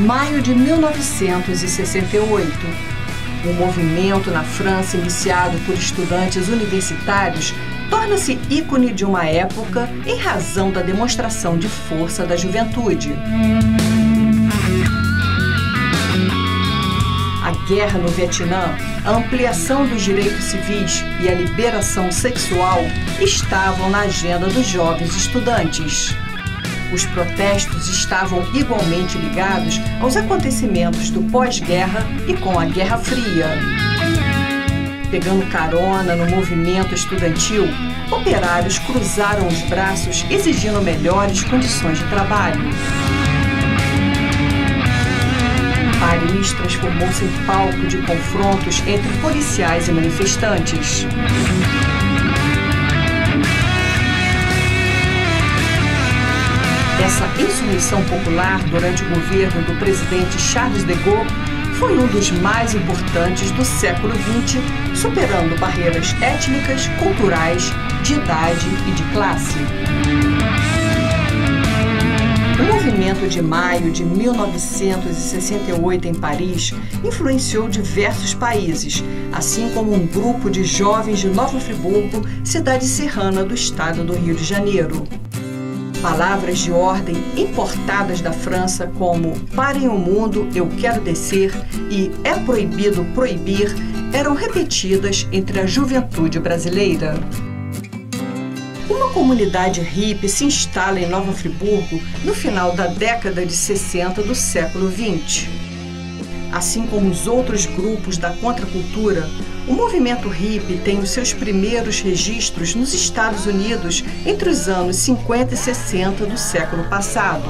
Maio de 1968. Um movimento na França iniciado por estudantes universitários torna-se ícone de uma época em razão da demonstração de força da juventude. A guerra no Vietnã, a ampliação dos direitos civis e a liberação sexual estavam na agenda dos jovens estudantes. Os protestos estavam igualmente ligados aos acontecimentos do pós-guerra e com a Guerra Fria. Pegando carona no movimento estudantil, operários cruzaram os braços exigindo melhores condições de trabalho. Paris transformou-se em palco de confrontos entre policiais e manifestantes. Essa insurreição popular durante o governo do presidente Charles de Gaulle foi um dos mais importantes do século XX, superando barreiras étnicas, culturais, de idade e de classe. O movimento de maio de 1968 em Paris influenciou diversos países, assim como um grupo de jovens de Nova Friburgo, cidade serrana do estado do Rio de Janeiro. Palavras de ordem importadas da França como "Parem o mundo, eu quero descer" e "É proibido proibir" eram repetidas entre a juventude brasileira. Uma comunidade hippie se instala em Nova Friburgo no final da década de 60 do século XX. Assim como os outros grupos da contracultura, o movimento hippie tem os seus primeiros registros nos Estados Unidos entre os anos 50 e 60 do século passado.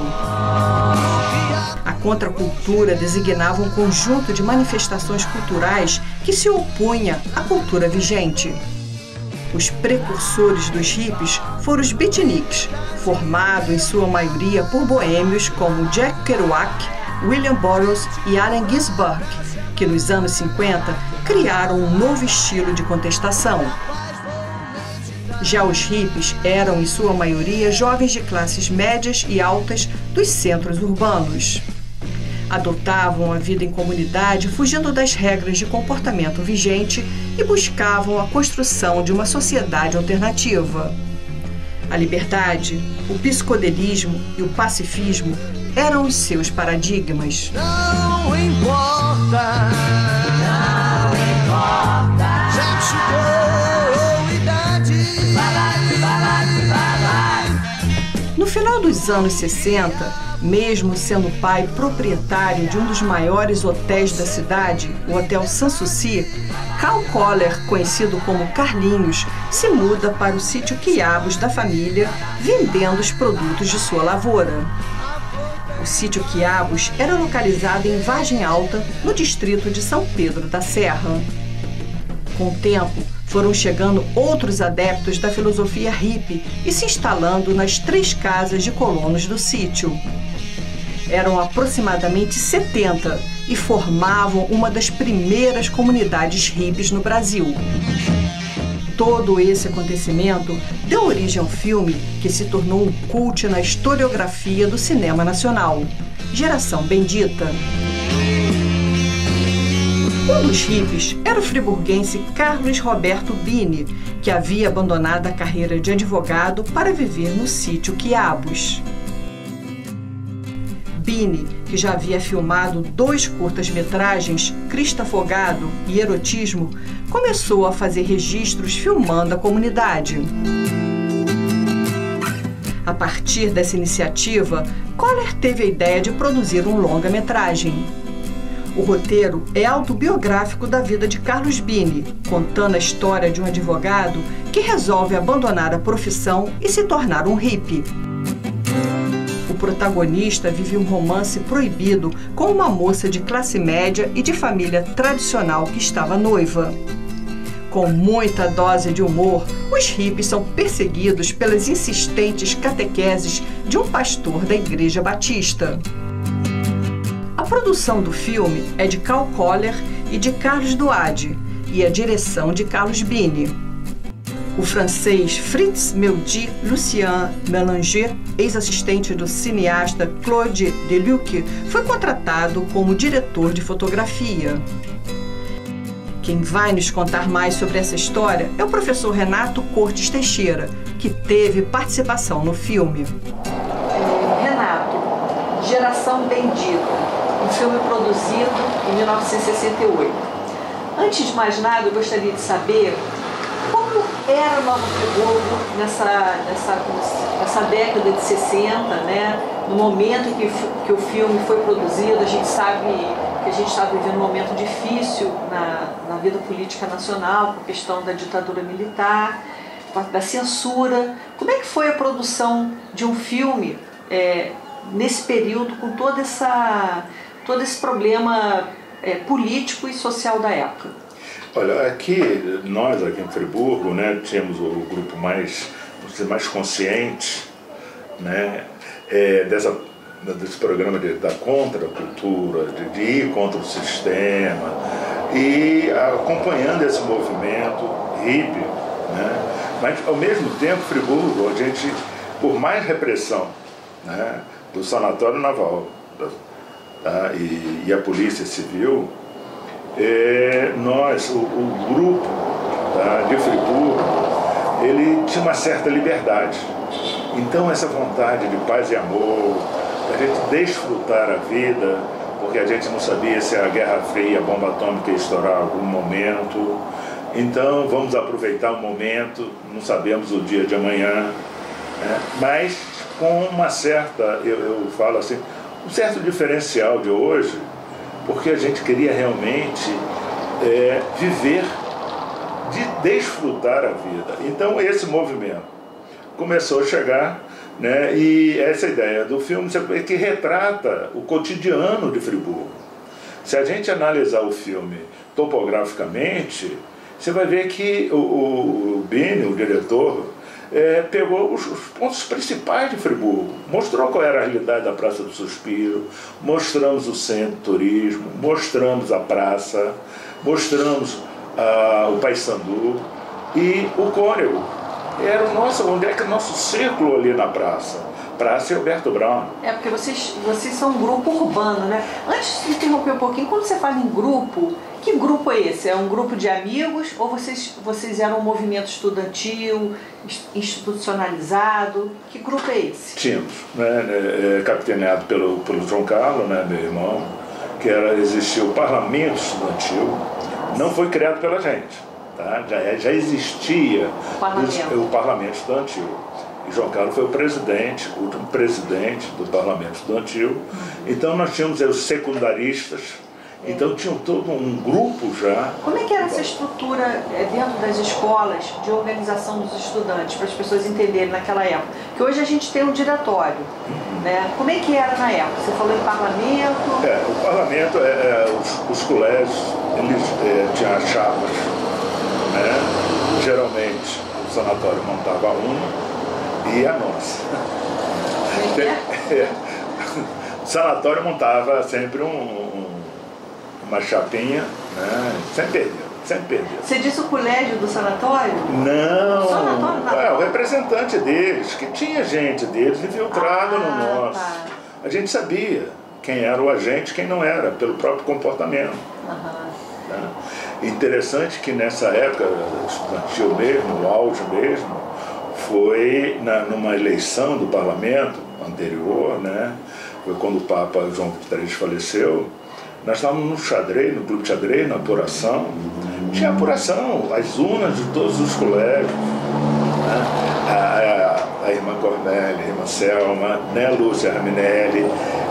A contracultura designava um conjunto de manifestações culturais que se opunha à cultura vigente. Os precursores dos hippies foram os beatniks, formados em sua maioria por boêmios como Jack Kerouac, William Burroughs e Allen Ginsberg, que nos anos 50 criaram um novo estilo de contestação. Já os hippies eram, em sua maioria, jovens de classes médias e altas dos centros urbanos. Adotavam a vida em comunidade, fugindo das regras de comportamento vigente e buscavam a construção de uma sociedade alternativa. A liberdade, o psicodelismo e o pacifismo eram os seus paradigmas. Não importa, já chegou idade. No final dos anos 60, mesmo sendo pai proprietário de um dos maiores hotéis da cidade, o Hotel Sanssouci, Cal Koller, conhecido como Carlinhos, se muda para o sítio Quiabos da família, vendendo os produtos de sua lavoura. O sítio Quiabos era localizado em Vargem Alta, no distrito de São Pedro da Serra. Com o tempo, foram chegando outros adeptos da filosofia hippie e se instalando nas 3 casas de colonos do sítio. Eram aproximadamente 70 e formavam uma das primeiras comunidades hippies no Brasil. Todo esse acontecimento deu origem ao filme que se tornou um cult na historiografia do cinema nacional, Geração Bendita. Um dos hippies era o friburguense Carlos Roberto Bini, que havia abandonado a carreira de advogado para viver no sítio Quiabos. Bini, que já havia filmado 2 curtas-metragens, Cristo Afogado e Erotismo, começou a fazer registros filmando a comunidade. A partir dessa iniciativa, Koller teve a ideia de produzir um longa-metragem. O roteiro é autobiográfico da vida de Carlos Bini, contando a história de um advogado que resolve abandonar a profissão e se tornar um hippie. O protagonista vive um romance proibido com uma moça de classe média e de família tradicional que estava noiva. Com muita dose de humor, os hippies são perseguidos pelas insistentes catequeses de um pastor da Igreja Batista. A produção do filme é de Cal Koller e de Carlos Duade, e a direção de Carlos Bini. O francês Fritz Meldy Lucien Mélanger, ex-assistente do cineasta Claude Deluc, foi contratado como diretor de fotografia. Quem vai nos contar mais sobre essa história é o professor Renato Cortes Teixeira, que teve participação no filme. Renato, Geração Bendita, um filme produzido em 1968. Antes de mais nada, eu gostaria de saber como era Nova Friburgo nessa década de 60, né? No momento que o filme foi produzido. A gente sabe que a gente está vivendo um momento difícil na vida política nacional, por questão da ditadura militar, da censura. Como é que foi a produção de um filme nesse período, com todo esse problema político e social da época? Olha, nós aqui em Friburgo, né, tínhamos o grupo mais consciente, né, desse programa da contracultura, de ir contra o sistema, e acompanhando esse movimento hippie, né, mas ao mesmo tempo Friburgo, a gente, por mais repressão, né, do Sanatório Naval, tá, e a Polícia Civil, o grupo, tá, de Friburgo, ele tinha uma certa liberdade. Então essa vontade de paz e amor, a gente desfrutar a vida, porque a gente não sabia se a Guerra Fria, a bomba atômica ia estourar em algum momento. Então vamos aproveitar o momento, não sabemos o dia de amanhã, né? Mas com uma certa, eu falo assim, um certo diferencial de hoje, porque a gente queria realmente viver, de desfrutar a vida. Então esse movimento começou a chegar, né, e essa ideia do filme é que retrata o cotidiano de Friburgo. Se a gente analisar o filme topograficamente, você vai ver que o Bini, o diretor, pegou os pontos principais de Friburgo, mostrou qual era a realidade da Praça do Suspiro, mostramos o centro de turismo, mostramos a praça, mostramos o Paissandu e o Cônego. Era onde é que é o nosso círculo ali na praça? Praça Alberto Brown. Porque vocês são um grupo urbano, né? Antes de interromper um pouquinho, quando você fala em grupo, que grupo é esse? É um grupo de amigos ou vocês eram um movimento estudantil, institucionalizado? Que grupo é esse? Tínhamos, né, capitaneado pelo João Carlos, né, meu irmão, que existia o Parlamento Estudantil, não foi criado pela gente, tá? Já existia o Parlamento Estudantil. E João Carlos foi o último presidente do Parlamento Estudantil. Então nós tínhamos os secundaristas, então tinha todo um grupo já. Como é que era essa estrutura dentro das escolas de organização dos estudantes, para as pessoas entenderem naquela época? Que hoje a gente tem um diretório, né? Como é que era na época? Você falou em parlamento? O parlamento, os colégios, eles tinham as chapas, né? Geralmente o sanatório montava uma e a nossa. O sanatório montava sempre uma chapinha, né? Sempre perdeu. Você disse o colégio do sanatório? Não, sanatório, não. O representante deles, que tinha gente deles infiltrado no nosso. Tá. A gente sabia quem era o agente e quem não era, pelo próprio comportamento. Tá? Interessante que nessa época estudantil mesmo, o auge mesmo, foi numa eleição do parlamento anterior, né? Foi quando o Papa João XXIII faleceu. Nós estávamos no xadrez, no clube de xadrez, na apuração. Tinha apuração, as urnas de todos os colégios, né? A irmã Cornélia, a irmã Selma, né? Lúcia Raminelli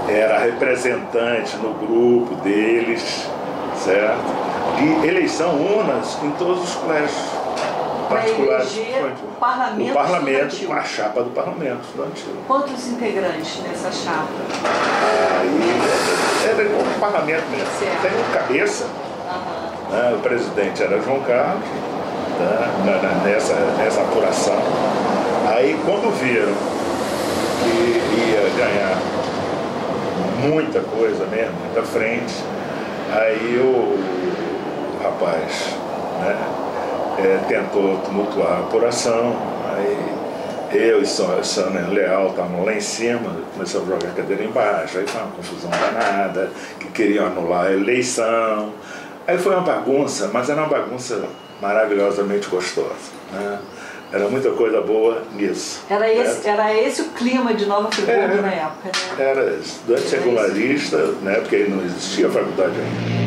era representante no grupo deles, certo? De eleição, urnas em todos os colégios particulares. O parlamento com a chapa do parlamento estudantil. Quantos integrantes nessa chapa? Era igual o parlamento mesmo. Certo. Tem um cabeça, né? O presidente era João Carlos, né? nessa apuração. Aí quando viram que ia ganhar muita coisa mesmo, muita frente, aí o rapaz, né? tentou tumultuar a apuração. Aí eu e Sônia Leal estavam lá em cima, começamos a jogar a cadeira embaixo, aí foi uma confusão danada, que queriam anular a eleição. Aí foi uma bagunça, mas era uma bagunça maravilhosamente gostosa, né? Era muita coisa boa nisso. Era esse o clima de Nova Friburgo na época, né? Era estudante secularista, né? Porque aí não existia faculdade ainda.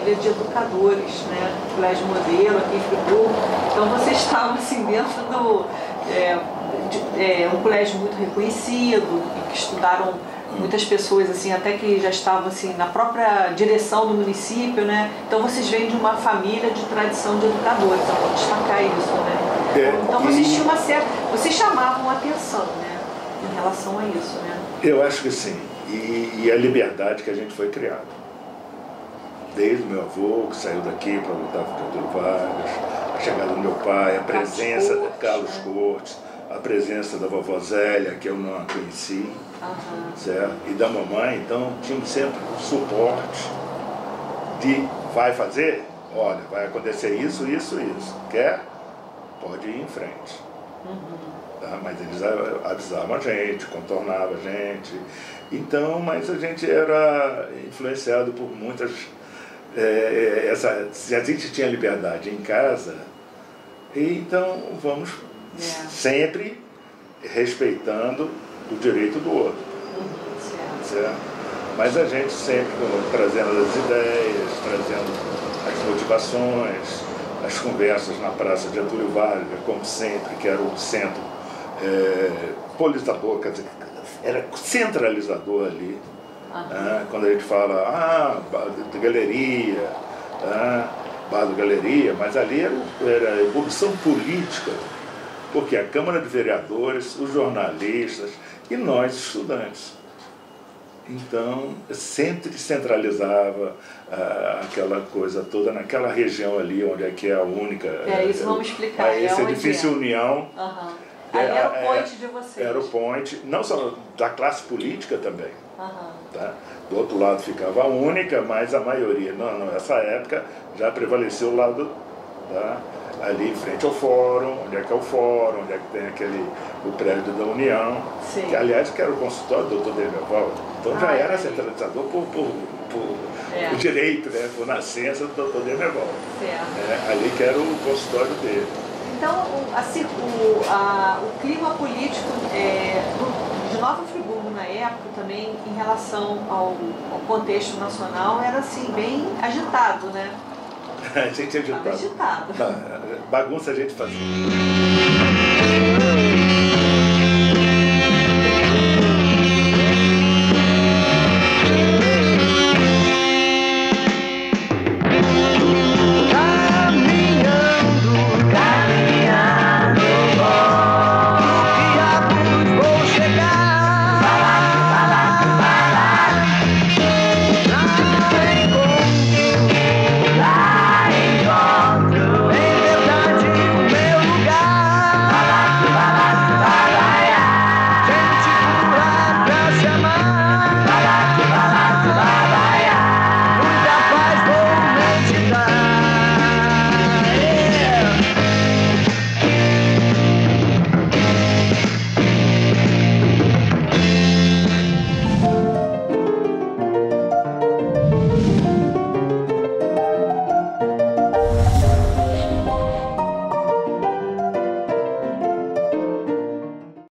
De educadores, né? Colégio Modelo aqui em Friburgo. Então vocês estavam assim dentro do um colégio muito reconhecido, que estudaram muitas pessoas assim, até que já estavam assim na própria direção do município, né? Então vocês vêm de uma família de tradição de educadores, então vou destacar isso, né? Então vocês tinham uma certa, vocês chamavam a atenção, né? Em relação a isso, né? Eu acho que sim. E a liberdade que a gente foi criado. Desde o meu avô, que saiu daqui para lutar por Getúlio Vargas, a chegada do meu pai, a presença de Carlos Cortes, a presença da vovó Zélia, que eu não a conheci, certo? E da mamãe, então tinha sempre o suporte de vai fazer, olha, vai acontecer isso, isso, isso. Quer? Pode ir em frente. Tá? Mas eles avisavam a gente, contornavam a gente. Então, mas a gente era influenciado por muitas... se a gente tinha liberdade em casa, então vamos sempre respeitando o direito do outro, certo? Mas a gente sempre trazendo as ideias, trazendo as motivações, as conversas na Praça de Getúlio Vargas, como sempre, que era o centro politizador, quer dizer, era centralizador ali. Quando a gente fala, bar da galeria, bar da galeria, mas ali era evolução política, porque a Câmara de Vereadores, os jornalistas e nós, estudantes. Então, sempre centralizava aquela coisa toda naquela região ali, onde é que é a única... isso vamos explicar. Esse edifício União. Aí era o point de vocês. Era o point, não só da classe política também. Tá? Do outro lado ficava a única, mas a maioria, nessa época já prevaleceu o lado, tá? Ali em frente ao fórum, onde é que é o fórum, onde é que tem o prédio da União, que aliás que era o consultório do Dr. Demerval, então já era centralizador por direito, né? Por nascença do Dr. Demerval. Ali que era o consultório dele. Então, assim, o clima político de Nova Friburgo na época também, em relação ao contexto nacional, era assim, bem agitado, né? A gente agitado. Bagunça a gente fazia.